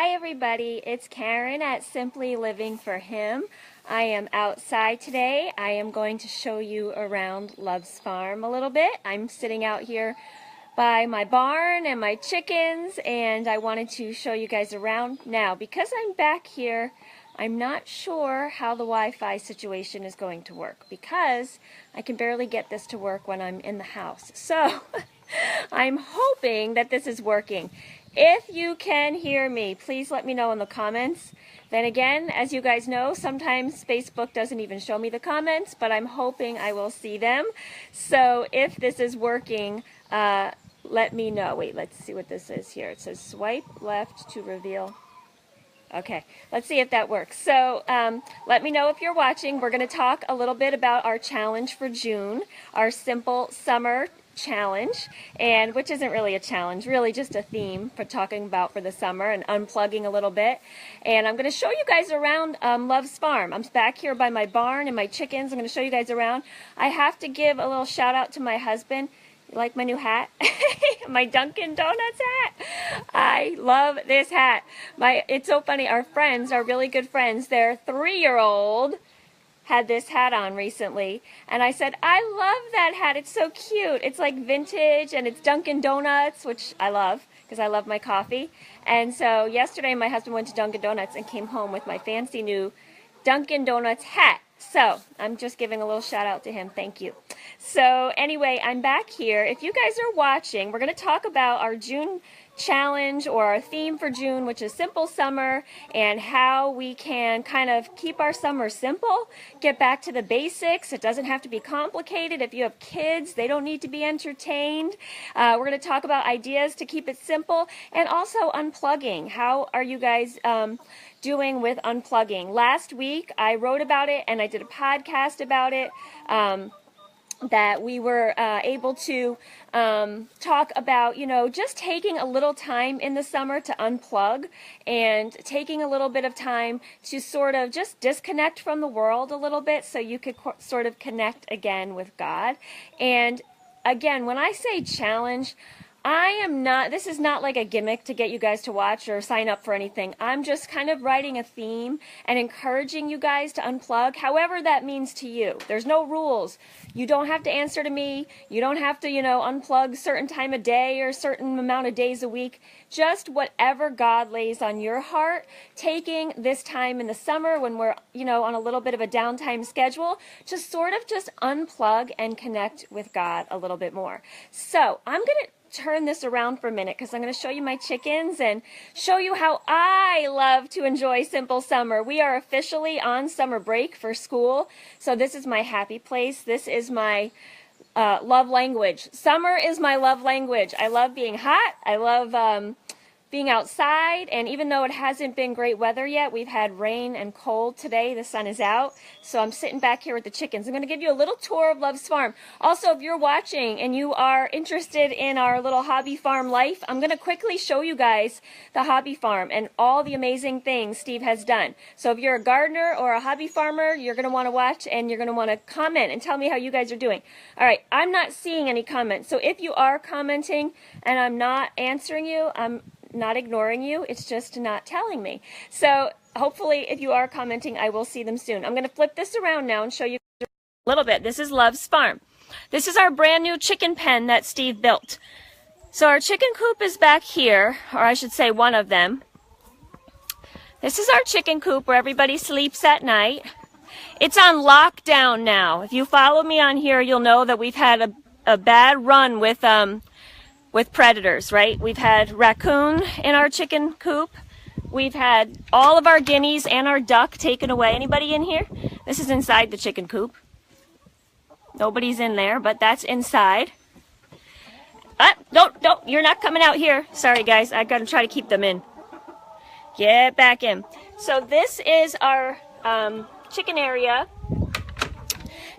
Hi everybody, it's Karen at Simply Living for Him. I am outside today. I am going to show you around Love's Farm a little bit. I'm sitting out here by my barn and my chickens, and I wanted to show you guys around. Now, because I'm back here, I'm not sure how the Wi-Fi situation is going to work because I can barely get this to work when I'm in the house. So I'm hoping that this is working. If you can hear me, please let me know in the comments. Then again, as you guys know, sometimes Facebook doesn't even show me the comments, but I'm hoping I will see them. So if this is working, let me know. Wait, let's see what this is here. It says swipe left to reveal. Okay, let's see if that works. So let me know if you're watching. We're going to talk a little bit about our challenge for June, our Simple Summer Challenge, and which isn't really a challenge, really just a theme for talking about for the summer and unplugging a little bit. And I'm going to show you guys around Love's Farm. I'm back here by my barn and my chickens. I'm going to show you guys around. I have to give a little shout out to my husband. You like my new hat? My Dunkin' Donuts hat. I love this hat. It's so funny. Our friends, our really good friends, their 3-year-old had this hat on recently, and I said, I love that hat. It's so cute. It's like vintage, and it's Dunkin' Donuts, which I love because I love my coffee. And so yesterday my husband went to Dunkin' Donuts and came home with my fancy new Dunkin' Donuts hat. So I'm just giving a little shout out to him. Thank you. So anyway, I'm back here. If you guys are watching, we're going to talk about our June challenge, or our theme for June, which is Simple Summer, and how we can kind of keep our summer simple, get back to the basics. It doesn't have to be complicated. If you have kids, they don't need to be entertained. We're going to talk about ideas to keep it simple, and also unplugging. How are you guys doing with unplugging? Last week I wrote about it and I did a podcast about it. That we were able to talk about, just taking a little time in the summer to unplug and taking a little bit of time to sort of just disconnect from the world a little bit so you could sort of connect again with God. And again, when I say challenge, this is not like a gimmick to get you guys to watch or sign up for anything. I'm just kind of writing a theme and encouraging you guys to unplug, however that means to you. There's no rules. You don't have to answer to me. You don't have to, unplug certain time of day or certain amount of days a week. Just whatever God lays on your heart, taking this time in the summer when we're, on a little bit of a downtime schedule, to sort of just unplug and connect with God a little bit more. So I'm going to turn this around for a minute because I'm going to show you my chickens and show you how I love to enjoy simple summer. We are officially on summer break for school, so this is my happy place. This is my love language. Summer is my love language. I love being hot. I love being outside, and even though it hasn't been great weather yet, we've had rain and cold today. The sun is out, so I'm sitting back here with the chickens. I'm going to give you a little tour of Love's Farm. Also, if you're watching and you are interested in our little hobby farm life, I'm going to quickly show you guys the hobby farm and all the amazing things Steve has done. So if you're a gardener or a hobby farmer, you're going to want to watch and you're going to want to comment and tell me how you guys are doing. All right, I'm not seeing any comments, so if you are commenting and I'm not answering you, I'm not ignoring you, it's just not telling me. So hopefully if you are commenting, I will see them soon. I'm going to flip this around now and show you a little bit. This is Love's Farm. This is our brand new chicken pen that Steve built. So our chicken coop is back here, or I should say one of them. This is our chicken coop where everybody sleeps at night. It's on lockdown now. If you follow me on here, you'll know that we've had a bad run with predators, right? We've had raccoon in our chicken coop. We've had all of our guineas and our duck taken away. Anybody in here? This is inside the chicken coop. Nobody's in there, but that's inside. Don't, you're not coming out here. Sorry, guys. I gotta try to keep them in. Get back in. So this is our chicken area.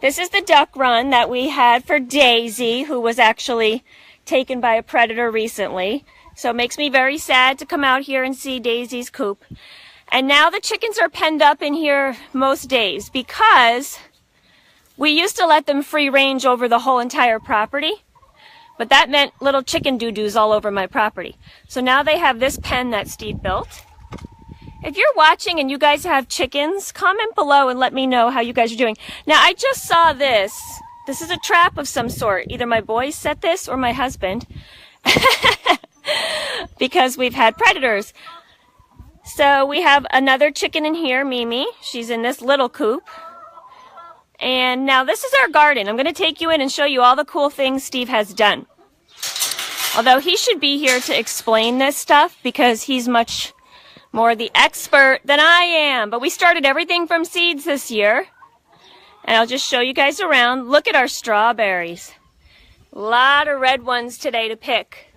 This is the duck run that we had for Daisy, who was actually taken by a predator recently. So it makes me very sad to come out here and see Daisy's coop. And now the chickens are penned up in here most days because we used to let them free range over the whole entire property, but that meant little chicken doo-doos all over my property. So now they have this pen that Steve built. If you're watching and you guys have chickens, comment below and let me know how you guys are doing. Now, I just saw this. This is a trap of some sort. Either my boys set this or my husband. Because we've had predators. So we have another chicken in here, Mimi. She's in this little coop. And now this is our garden. I'm going to take you in and show you all the cool things Steve has done. Although he should be here to explain this stuff because he's much more the expert than I am. But we started everything from seeds this year. And I'll just show you guys around. Look at our strawberries. A lot of red ones today to pick.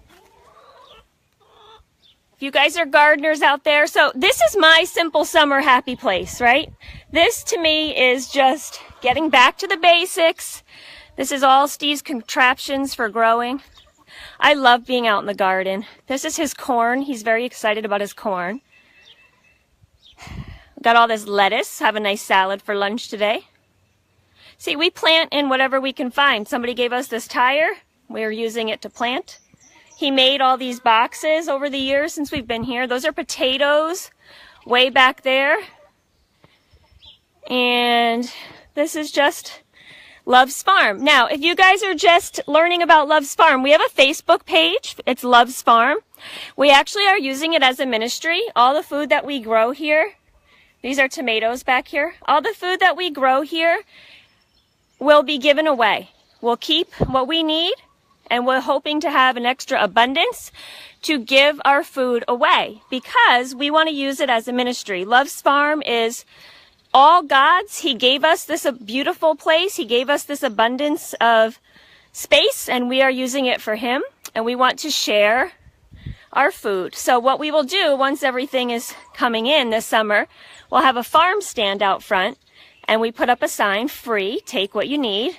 If you guys are gardeners out there, so this is my simple summer happy place, right? This to me is just getting back to the basics. This is all Steve's contraptions for growing. I love being out in the garden. This is his corn. He's very excited about his corn. Got all this lettuce. Have a nice salad for lunch today. See, we plant in whatever we can find. Somebody gave us this tire. We're using it to plant. He made all these boxes over the years since we've been here. Those are potatoes way back there. And this is just Love's Farm. Now, if you guys are just learning about Love's Farm, we have a Facebook page. It's Love's Farm. We actually are using it as a ministry. All the food that we grow here, these are tomatoes back here. All the food that we grow here will be given away. We'll keep what we need, and we're hoping to have an extra abundance to give our food away because we want to use it as a ministry. Love's Farm is all God's. He gave us this beautiful place. He gave us this abundance of space, and we are using it for Him, and we want to share our food. So what we will do once everything is coming in this summer, we'll have a farm stand out front, and we put up a sign, free, take what you need.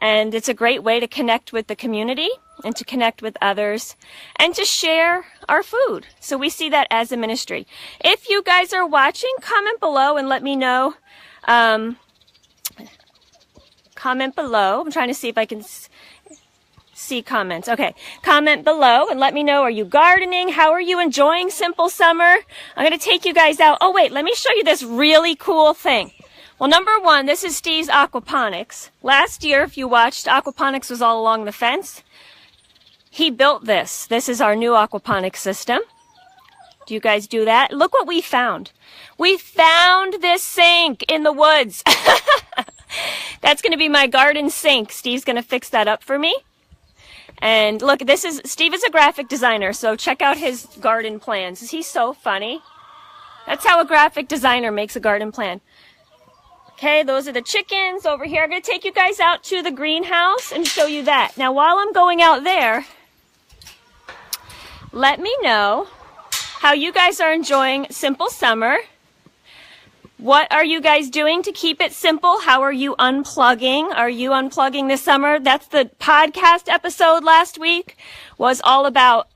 And it's a great way to connect with the community and to connect with others and to share our food. So we see that as a ministry. If you guys are watching, comment below and let me know. Comment below. I'm trying to see if I can see comments. Okay. Comment below and let me know. Are you gardening? How are you enjoying Simple Summer? I'm going to take you guys out. Oh, wait. Let me show you this really cool thing. Well, number one, this is Steve's aquaponics. Last year, if you watched, aquaponics was all along the fence. He built this. This is our new aquaponics system. Do you guys do that? Look what we found. We found this sink in the woods. That's going to be my garden sink. Steve's going to fix that up for me. And look, Steve is a graphic designer, so check out his garden plans. Is he so funny? That's how a graphic designer makes a garden plan. Okay, those are the chickens over here. I'm going to take you guys out to the greenhouse and show you that. Now, while I'm going out there, let me know how you guys are enjoying Simple Summer. What are you guys doing to keep it simple? How are you unplugging? Are you unplugging this summer? That's the podcast episode last week was all about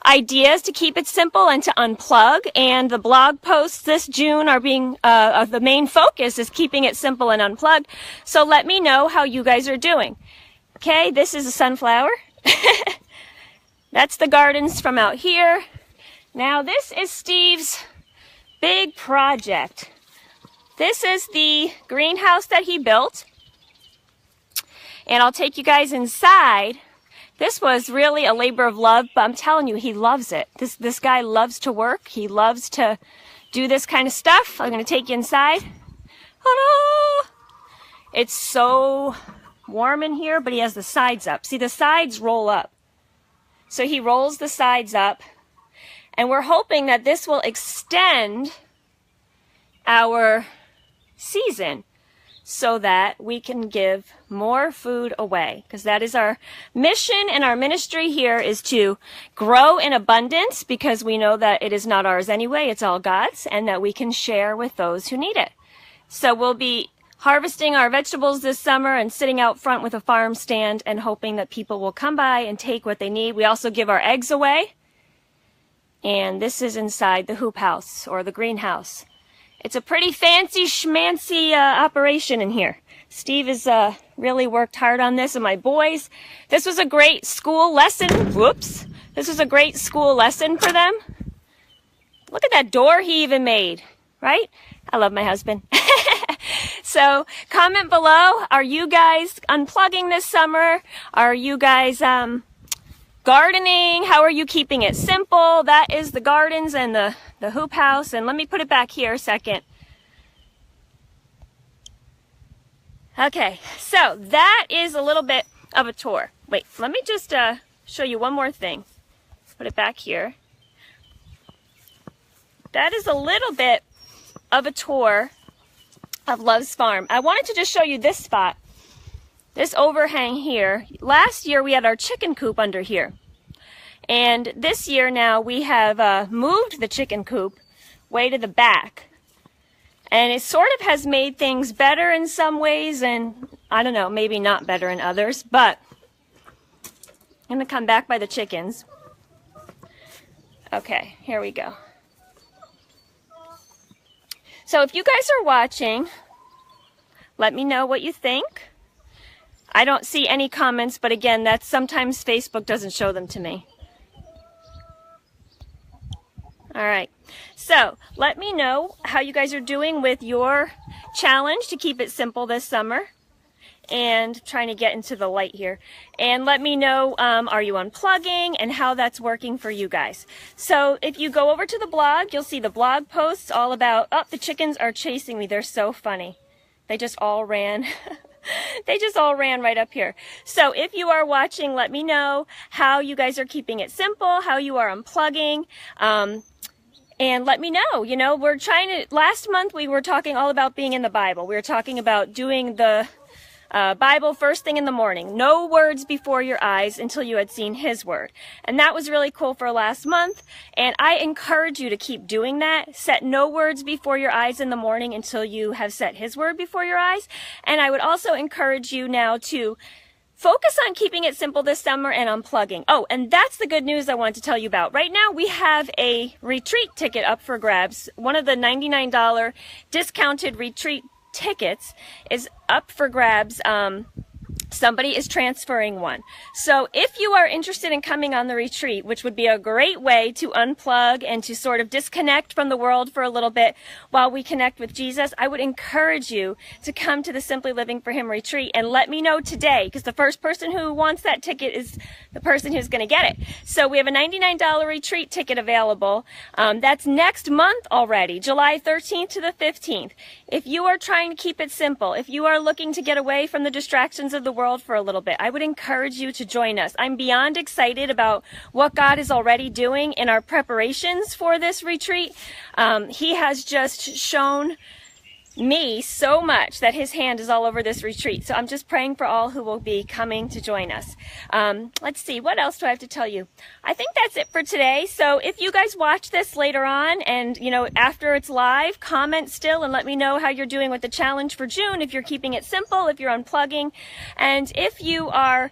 ideas to keep it simple and to unplug, and the blog posts this June are being the main focus is keeping it simple and unplugged. So let me know how you guys are doing. Okay, this is a sunflower. That's the gardens from out here. Now this is Steve's big project. This is the greenhouse that he built, and I'll take you guys inside. This was really a labor of love, but I'm telling you, he loves it. This guy loves to work. He loves to do this kind of stuff. I'm going to take you inside. Ta-da! It's so warm in here, but he has the sides up. See, the sides roll up. So he rolls the sides up, and we're hoping that this will extend our season so that we can give more food away, because that is our mission and our ministry here is to grow in abundance, because we know that it is not ours anyway, it's all God's, and that we can share with those who need it. So we'll be harvesting our vegetables this summer and sitting out front with a farm stand and hoping that people will come by and take what they need. We also give our eggs away, and this is inside the hoop house or the greenhouse. It's a pretty fancy schmancy operation in here. Steve has really worked hard on this, and my boys. This was a great school lesson. Whoops. This was a great school lesson for them Look at that door he even made, right? I love my husband. So comment below, are you guys unplugging this summer? Are you guys gardening? How are you keeping it simple? That is the gardens and the hoop house. And let me put it back here a second. Okay, so that is a little bit of a tour. Wait, let me just show you one more thing. Put it back here. That is a little bit of a tour of Love's Farm. I wanted to just show you this spot, this overhang here. Last year we had our chicken coop under here. And this year now we have moved the chicken coop way to the back. And it sort of has made things better in some ways, and I don't know, maybe not better in others, but I'm going to come back by the chickens. Okay, here we go. So if you guys are watching, let me know what you think. I don't see any comments, but again, that's sometimes Facebook doesn't show them to me. All right, so let me know how you guys are doing with your challenge to keep it simple this summer, and trying to get into the light here. And let me know, are you unplugging and how that's working for you guys. So if you go over to the blog, you'll see the blog posts all about, oh, the chickens are chasing me. They're so funny. They just all ran. They just all ran right up here. So if you are watching, let me know how you guys are keeping it simple, how you are unplugging. And let me know, you know, we're trying to, last month we were talking all about being in the Bible. We were talking about doing the Bible first thing in the morning. No words before your eyes until you had seen His Word. And that was really cool for last month. And I encourage you to keep doing that. Set no words before your eyes in the morning until you have set His Word before your eyes. And I would also encourage you now to focus on keeping it simple this summer and unplugging. Oh, and that's the good news I wanted to tell you about. Right now we have a retreat ticket up for grabs. One of the $99 discounted retreat tickets is up for grabs. Somebody is transferring one. So if you are interested in coming on the retreat, which would be a great way to unplug and to sort of disconnect from the world for a little bit while we connect with Jesus, I would encourage you to come to the Simply Living for Him retreat and let me know today, because the first person who wants that ticket is the person who's going to get it. So we have a $99 retreat ticket available. That's next month already, July 13th to the 15th. If you are trying to keep it simple, if you are looking to get away from the distractions of the world for a little bit, I would encourage you to join us. I'm beyond excited about what God is already doing in our preparations for this retreat. He has just shown me so much that His hand is all over this retreat. So I'm just praying for all who will be coming to join us. Let's see, what else do I have to tell you? I think that's it for today. So if you guys watch this later on and, you know, after it's live, comment still and let me know how you're doing with the challenge for June, if you're keeping it simple, if you're unplugging. And if you are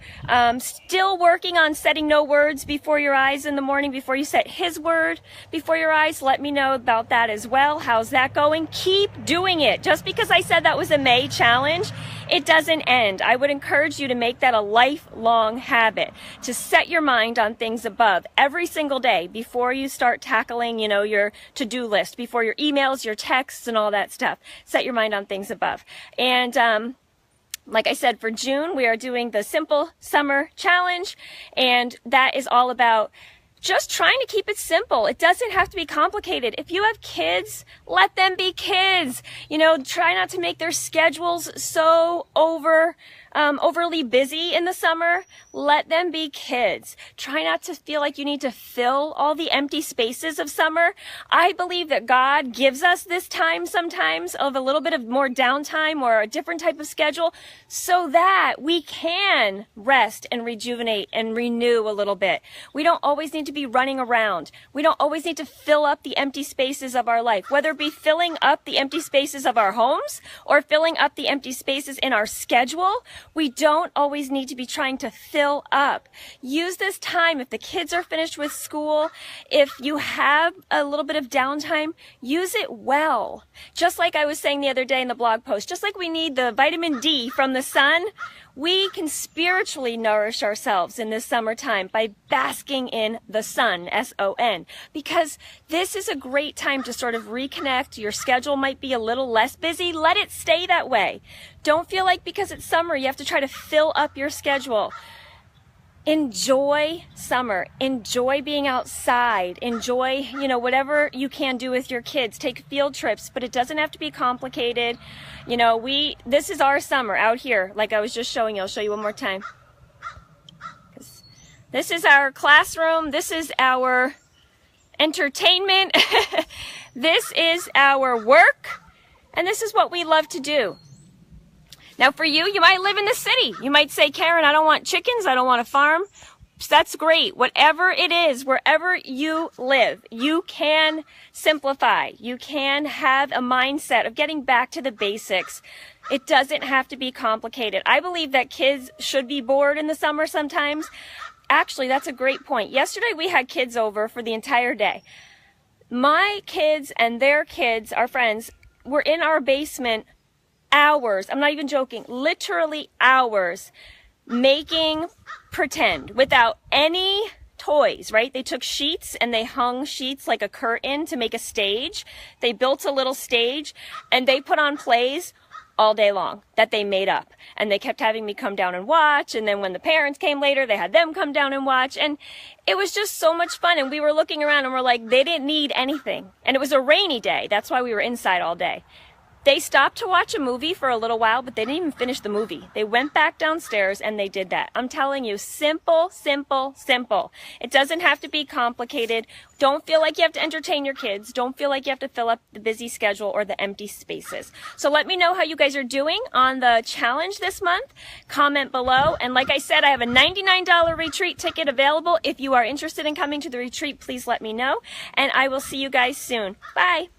still working on setting no words before your eyes in the morning, before you set His Word before your eyes, let me know about that as well. How's that going? Keep doing it. Just because I said that was a May challenge, it doesn't end. I would encourage you to make that a lifelong habit, to set your mind on things above every single day before you start tackling, you know, your to-do list, before your emails, your texts, and all that stuff. Set your mind on things above. And like I said, for June, we are doing the Simple Summer Challenge, and that is all about just trying to keep it simple. It doesn't have to be complicated. If you have kids, let them be kids. You know, try not to make their schedules so overly busy in the summer. Let them be kids. Try not to feel like you need to fill all the empty spaces of summer. I believe that God gives us this time sometimes of a little bit of more downtime or a different type of schedule so that we can rest and rejuvenate and renew a little bit. We don't always need to be running around. We don't always need to fill up the empty spaces of our life, whether it be filling up the empty spaces of our homes or filling up the empty spaces in our schedule. We don't always need to be trying to fill up. Use this time. If the kids are finished with school, if you have a little bit of downtime, use it well. Just like I was saying the other day in the blog post, just like we need the vitamin D from the sun, We can spiritually nourish ourselves in this summertime by basking in the sun, S-O-N, because this is a great time to sort of reconnect. Your schedule might be a little less busy. Let it stay that way. Don't feel like because it's summer you have to try to fill up your schedule. Enjoy summer. Enjoy being outside. Enjoy, whatever you can do with your kids. Take field trips, but it doesn't have to be complicated. This is our summer out here, like I was just showing you. I'll show you one more time. This is our classroom. This is our entertainment. This is our work. And this is what we love to do. Now for you, you might live in the city. You might say, Karen, I don't want chickens. I don't want a farm. That's great. Whatever it is, wherever you live, you can simplify. You can have a mindset of getting back to the basics. It doesn't have to be complicated. I believe that kids should be bored in the summer sometimes. Actually, that's a great point. Yesterday we had kids over for the entire day. My kids and their kids, our friends, were in our basement hours, I'm not even joking, literally hours, making pretend without any toys, right? They took sheets and they hung sheets like a curtain to make a stage. They built a little stage and they put on plays all day long that they made up. And they kept having me come down and watch. And then when the parents came later, they had them come down and watch. And it was just so much fun. And we were looking around and we're like, they didn't need anything. And it was a rainy day. That's why we were inside all day. They stopped to watch a movie for a little while, but they didn't even finish the movie. They went back downstairs and they did that. I'm telling you, simple, simple, simple. It doesn't have to be complicated. Don't feel like you have to entertain your kids. Don't feel like you have to fill up the busy schedule or the empty spaces. So let me know how you guys are doing on the challenge this month. Comment below. And like I said, I have a $99 retreat ticket available. If you are interested in coming to the retreat, please let me know. And I will see you guys soon. Bye.